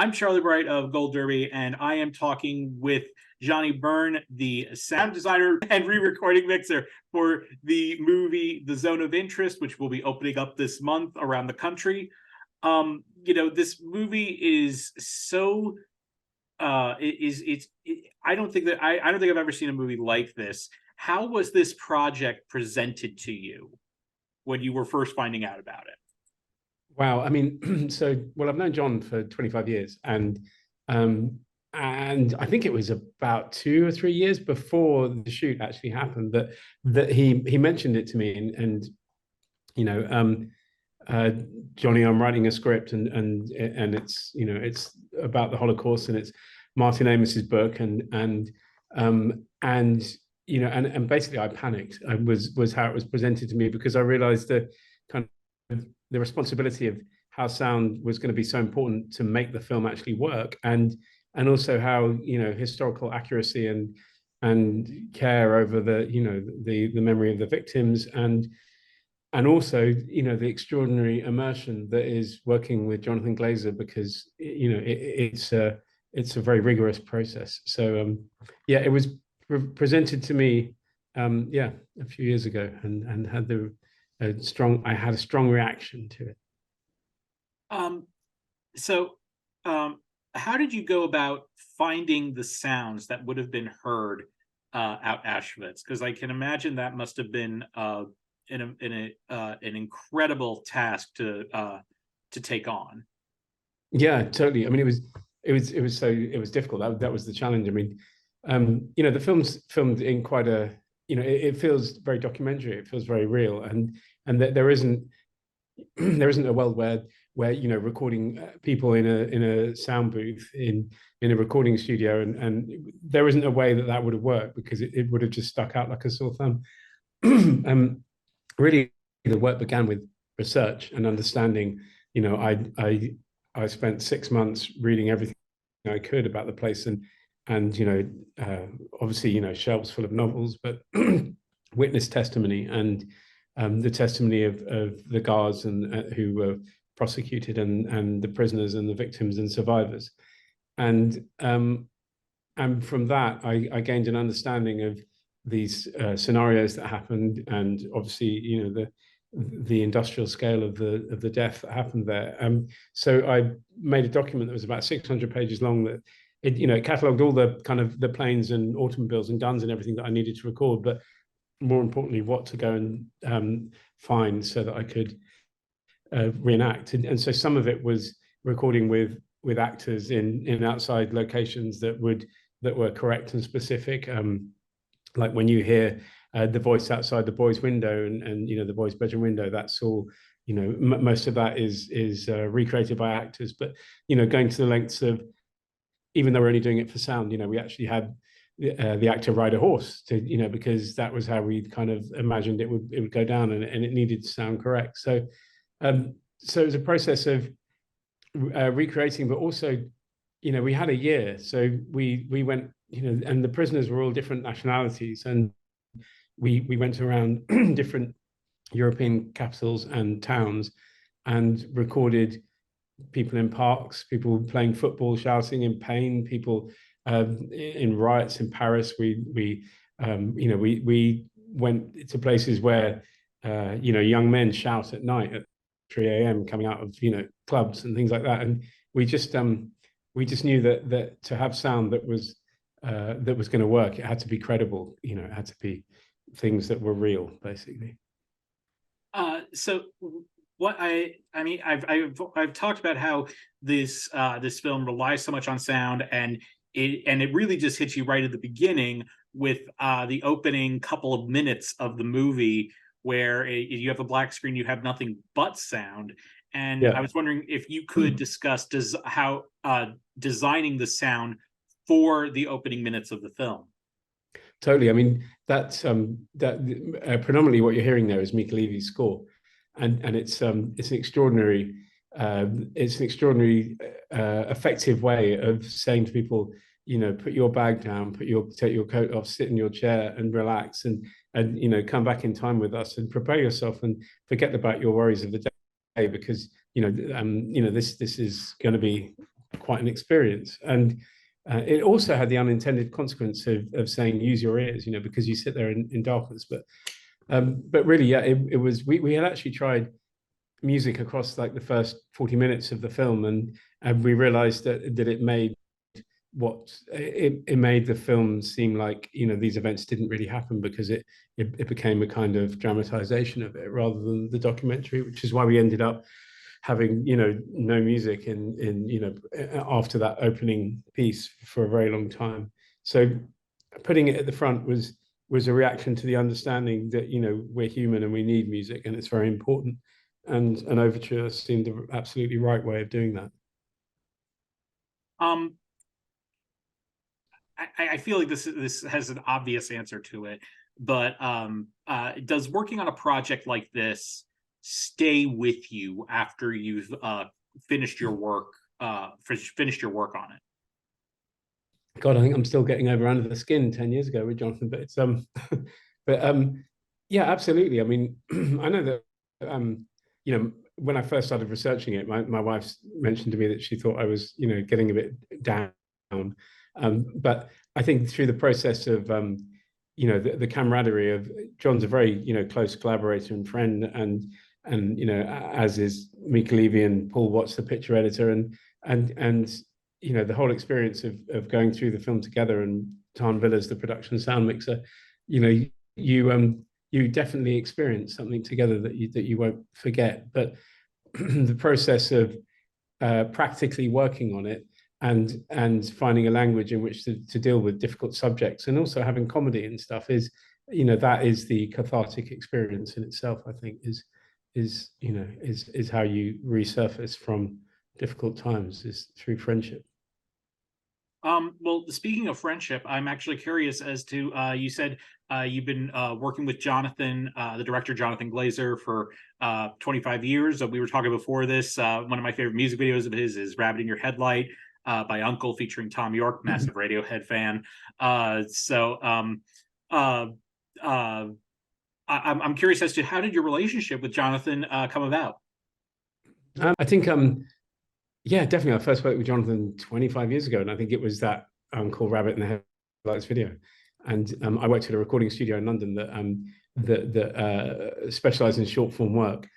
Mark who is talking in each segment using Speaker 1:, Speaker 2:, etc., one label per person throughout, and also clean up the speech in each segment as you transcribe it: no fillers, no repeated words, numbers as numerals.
Speaker 1: I'm Charlie Bright of Gold Derby, and I am talking with Johnnie Burn, the sound designer and re-recording mixer for the movie The Zone of Interest, which will be opening up this month around the country. This movie is so I don't think I've ever seen a movie like this. How was this project presented to you when you were first finding out about it?
Speaker 2: Wow. I mean, I've known John for 25 years, and I think it was about 2 or 3 years before the shoot actually happened that he mentioned it to me, and Johnny, I'm writing a script, and it's about the Holocaust, and it's Martin Amos's book, and basically I panicked. Was how it was presented to me, because I realized the kind of the responsibility of how sound was going to be so important to make the film actually work, and also how historical accuracy and care over the memory of the victims, and also the extraordinary immersion that is working with Jonathan Glazer, because it's a very rigorous process. So it was presented to me a few years ago, and had I had a strong reaction to it.
Speaker 1: How did you go about finding the sounds that would have been heard out Auschwitz? Because I can imagine that must have been an incredible task to take on.
Speaker 2: Yeah, totally. I mean, it was difficult. That was the challenge. I mean, the film's filmed in quite a, it feels very documentary. It feels very real, and there isn't a world where recording people in a sound booth in a recording studio, and there isn't a way that would have worked, because it would have just stuck out like a sore thumb. Really, the work began with research and understanding. I spent 6 months reading everything I could about the place, and obviously shelves full of novels, but witness testimony, and the testimony of the guards and who were prosecuted, and the prisoners and the victims and survivors, and from that I gained an understanding of these scenarios that happened, and obviously the industrial scale of the death that happened there. So I made a document that was about 600 pages long, that it catalogued all the kind of the planes and automobiles and guns and everything that I needed to record, but more importantly, what to go and find so that I could reenact. And so some of it was recording with actors in outside locations that were correct and specific. Like when you hear the voice outside the boy's window, and the boy's bedroom window, that's all, most of that is recreated by actors. But going to the lengths of, even though we're only doing it for sound, we actually had the actor ride a horse to, because that was how we kind of imagined it would go down, and it needed to sound correct. So it was a process of recreating, but also we had a year, so we went, and the prisoners were all different nationalities, and we went around different European capitals and towns and recorded people in parks, people playing football, shouting in pain, people in riots in Paris. We went to places where young men shout at night at 3 a.m. coming out of clubs and things like that, and we just knew that to have sound that was going to work, it had to be credible. It had to be things that were real, basically.
Speaker 1: So what I've talked about how this film relies so much on sound, and it really just hits you right at the beginning with the opening couple of minutes of the movie, where you have a black screen, you have nothing but sound. And I was wondering if you could discuss how designing the sound for the opening minutes of the film.
Speaker 2: Totally. I mean, that's predominantly what you're hearing there is Mika Levy's score, and it's an extraordinary effective way of saying to people, put your bag down, take your coat off, sit in your chair and relax, and come back in time with us and prepare yourself and forget about your worries of the day, because this is going to be quite an experience. And it also had the unintended consequence of saying use your ears, you know, because you sit there in darkness. But really, yeah, it was. We had actually tried music across like the first 40 minutes of the film, and we realized that it made it made the film seem like, you know, these events didn't really happen, because it became a kind of dramatization of it rather than the documentary, which is why we ended up having, you know, no music in you know, after that opening piece for a very long time. So putting it at the front was a reaction to the understanding that, you know, we're human and we need music and it's very important, and an overture seemed the absolutely right way of doing that.
Speaker 1: Um, I feel like this has an obvious answer to it, but does working on a project like this stay with you after you've finished your work finished your work on it?
Speaker 2: God, I think I'm still getting over under the skin 10 years ago with Jonathan, but it's but yeah, absolutely. I mean, I know that you know, when I first started researching it, my wife mentioned to me that she thought I was, you know, getting a bit down. But I think through the process of you know, the camaraderie of John's a very, you know, close collaborator and friend, and you know, as is Mika Levy and Paul Watts, the picture editor, and you know, the whole experience of going through the film together, and Tan Villas, the production sound mixer, you know, you definitely experience something together that you won't forget. But the process of practically working on it, and finding a language in which to deal with difficult subjects, and also having comedy and stuff, is, you know, that is the cathartic experience in itself. I think is you know, is how you resurface from difficult times, is through friendship.
Speaker 1: Well, speaking of friendship, I'm actually curious as to you said you've been working with Jonathan, the director Jonathan Glazer, for 25 years. We were talking before this. One of my favorite music videos of his is "Rabbit in Your Headlight" by Uncle, featuring Tom York, massive Radiohead fan. Uh, uh, I'm curious as to how did your relationship with Jonathan come about?
Speaker 2: I think yeah, definitely. I first worked with Jonathan 25 years ago, and I think it was that called Rabbit in the Headlights video. And I worked at a recording studio in London that specialized in short form work.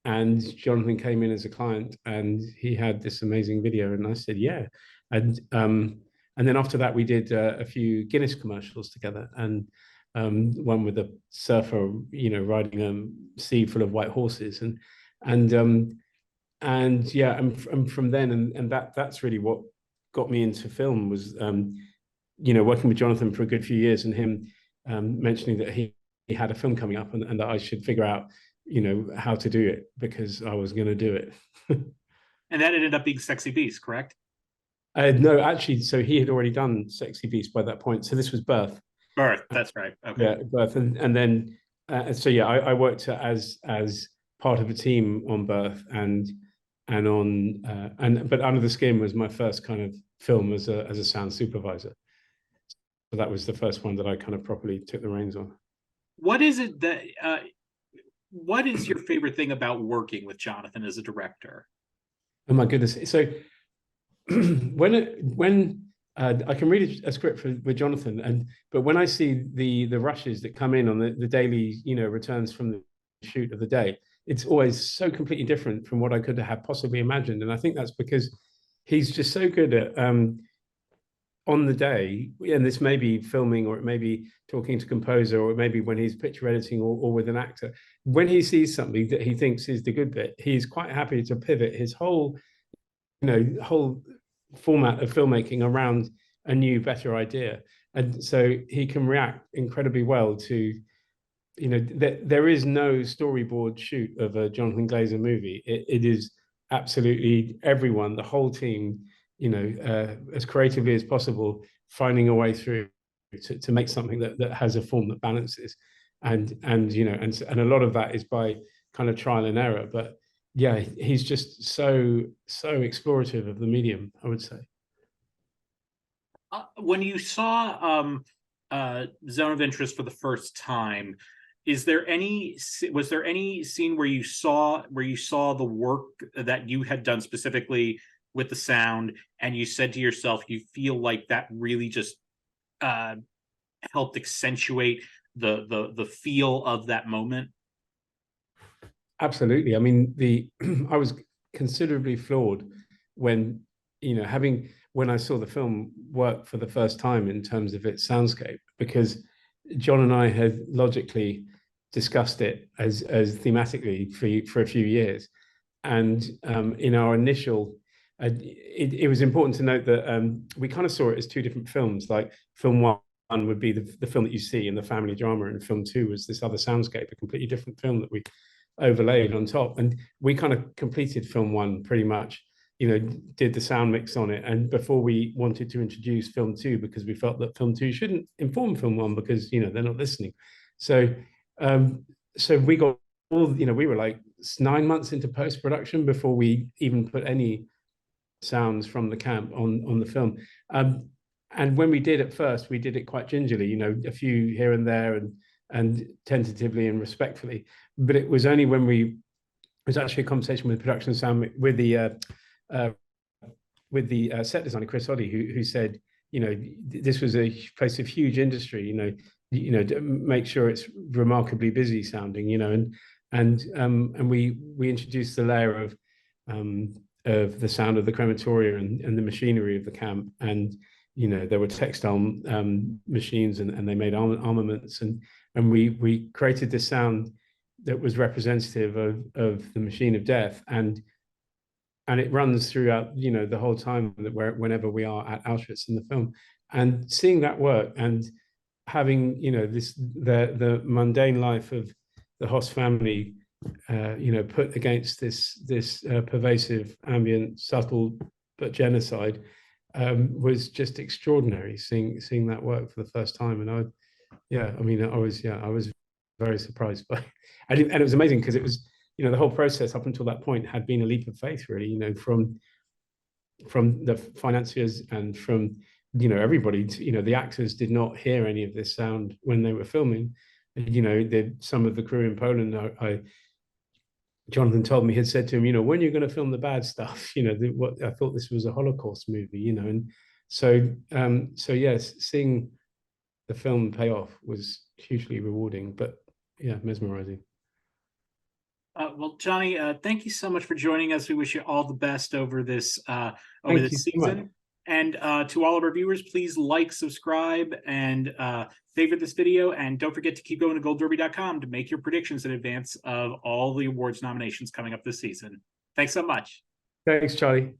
Speaker 2: And Jonathan came in as a client, and he had this amazing video, and I said, yeah. And then after that, we did a few Guinness commercials together, and one with a surfer, you know, riding a sea full of white horses, and yeah, and from then, and that's really what got me into film, was you know, working with Jonathan for a good few years, and him mentioning that he had a film coming up, and that I should figure out, you know, how to do it, because I was going to do it.
Speaker 1: And that ended up being Sexy Beast, correct?
Speaker 2: No, actually, so he had already done Sexy Beast by that point. So this was Birth.
Speaker 1: Birth, that's right. Okay.
Speaker 2: Yeah, Birth, and then so yeah, I worked as part of a team on Birth, and on but Under the Skin was my first kind of film as a sound supervisor. So that was the first one that I kind of properly took the reins on.
Speaker 1: What is it that what is your favorite thing about working with Jonathan as a director?
Speaker 2: Oh my goodness! So when I can read a script with Jonathan, but when I see the rushes that come in on the daily, you know, returns from the shoot of the day, it's always so completely different from what I could have possibly imagined. And I think that's because he's just so good at on the day, and this may be filming, or it may be talking to composer, or it may be when he's picture editing, or with an actor. When he sees something that he thinks is the good bit, he's quite happy to pivot his whole, you know, whole format of filmmaking around a new, better idea. And so he can react incredibly well to, you know, there is no storyboard shoot of a Jonathan Glazer movie. It is absolutely everyone, the whole team, you know, as creatively as possible, finding a way through to make something that has a form that balances, and you know, and a lot of that is by kind of trial and error. But yeah, he's just so explorative of the medium, I would say.
Speaker 1: When you saw Zone of Interest for the first time, was there any scene where you saw the work that you had done specifically with the sound, and you said to yourself, you feel like that really just helped accentuate the feel of that moment?
Speaker 2: Absolutely. I mean, I was considerably flawed when, when I saw the film work for the first time in terms of its soundscape, because John and I had logically discussed it as thematically for a few years. And in our initial, it was important to note that we kind of saw it as two different films. Like film one would be the film that you see in the family drama, and film two was this other soundscape, a completely different film that we overlaid on top. And we kind of completed film one pretty much, did the sound mix on it. And before we wanted to introduce film two, because we felt that film two shouldn't inform film one because, they're not listening. So, so we got all, we were like 9 months into post-production before we even put any sounds from the camp on the film. And when we did at first, we did it quite gingerly, a few here and there and tentatively and respectfully. But it was only when it was actually a conversation with production sound with the set designer Chris Oddy, who said, this was a place of huge industry, to make sure it's remarkably busy sounding, and we introduced the layer of the sound of the crematoria and the machinery of the camp. And there were textile machines, and they made armaments, and we created this sound that was representative of the machine of death, and it runs throughout the whole time whenever we are at Auschwitz in the film. And seeing that work and having the mundane life of the Höss family put against this pervasive, ambient, subtle but genocide was just extraordinary. Seeing that work for the first time, and I was very surprised by, and it was amazing because it was the whole process up until that point had been a leap of faith, really, from the financiers and from everybody. The actors did not hear any of this sound when they were filming. Some of the crew in Poland, Jonathan told me, had said to him, when are you going to film the bad stuff? I thought this was a Holocaust movie, and so yes, seeing the film pay off was hugely rewarding, but mesmerizing.
Speaker 1: Well, Johnny, thank you so much for joining us. We wish you all the best over this season. And to all of our viewers, please like, subscribe, and favorite this video. And don't forget to keep going to goldderby.com to make your predictions in advance of all the awards nominations coming up this season. Thanks so much.
Speaker 2: Thanks, Charlie.